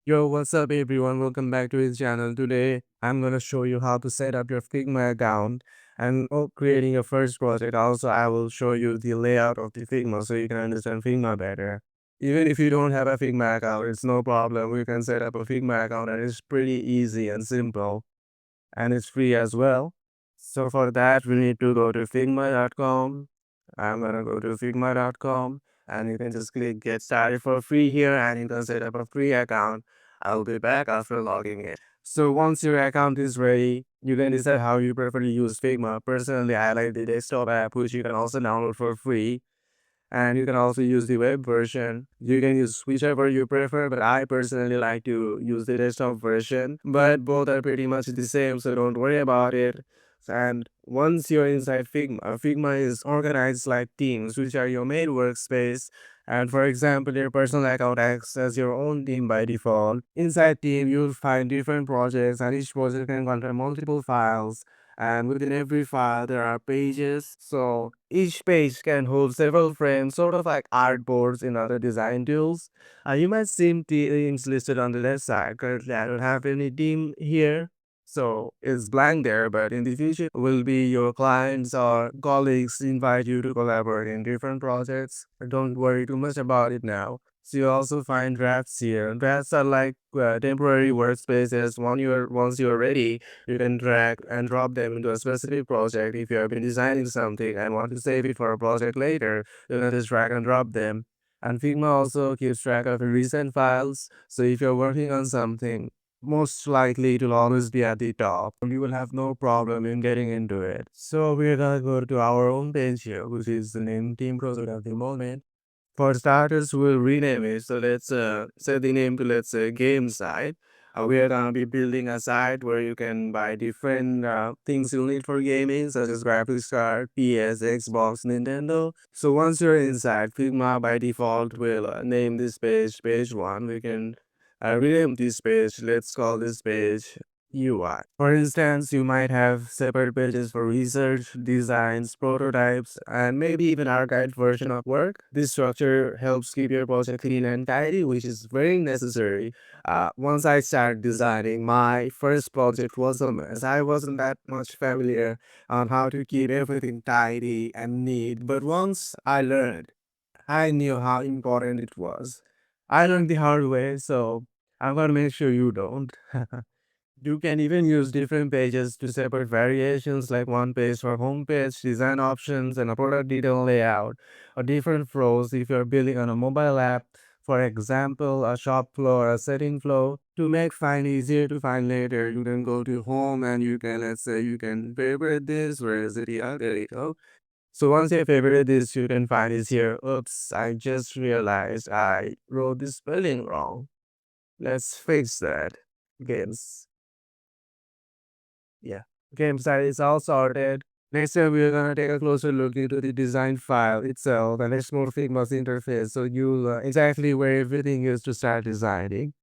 Yo, what's up everyone? Welcome back to his channel. Today, I'm gonna show you how to set up your Figma account and creating your first project. Also, I will show you the layout of the Figma so you can understand Figma better. Even if you don't have a Figma account, it's no problem. We can set up a Figma account and it's pretty easy and simple and it's free as well. So for that, we need to go to figma.com. I'm gonna go to figma.com and you can just click get started for free here and you can set up a free account. I'll be back after logging in. So once your account is ready, you can decide how you prefer to use Figma. Personally, I like the desktop app, which you can also download for free, and you can also use the web version. You can use whichever you prefer, but I personally like to use the desktop version. But both are pretty much the same, so don't worry about it. And once you're inside Figma, Figma is organized like teams, which are your main workspace. And for example, your personal account acts as your own team by default. Inside team, you'll find different projects, and each project can contain multiple files, and within every file there are pages, so each page can hold several frames, sort of like artboards in other design tools. You might see themes listed on the left side. Currently I don't have any theme here, so it's blank there, but in the future will be your clients or colleagues invite you to collaborate in different projects. Don't worry too much about it now. So you also find drafts here. Drafts are like temporary workspaces. Once you're ready, you can drag and drop them into a specific project. If you have been designing something and want to save it for a project later, you can just drag and drop them. And Figma also keeps track of your recent files. So if you're working on something, most likely it will always be at the top. You will have no problem in getting into it. So we're gonna go to our own page here, which is the name team project at the moment. For starters, we'll rename it. So let's set the name to, let's say, game site. We are gonna be building a site where you can buy different things you'll need for gaming, such as graphics card, PS, Xbox, Nintendo. So once you're inside, Figma by default will name this page page one. We can rename this page. Let's call this page UI. For instance, you might have separate pages for research, designs, prototypes, and maybe even archived version of work. This structure helps keep your project clean and tidy, which is very necessary. Once I started designing, my first project was a mess. I wasn't that much familiar on how to keep everything tidy and neat, but once I learned, I knew how important it was. I learned the hard way, so I'm gonna make sure you don't. You can even use different pages to separate variations, like one page for homepage, design options, and a product detail layout, or different flows if you're building on a mobile app. For example, a shop flow or a setting flow. To make find easier to find later, you can go to home and you can, let's say, you can favorite this. Where is it? Yeah, there you go. So once you favorite this, you can find this here. Oops, I just realized I wrote the spelling wrong. Let's fix that. Games. Yeah. Game side is all sorted. Next time we're gonna take a closer look into the design file itself and explore Figma's interface so you'll exactly where everything is to start designing.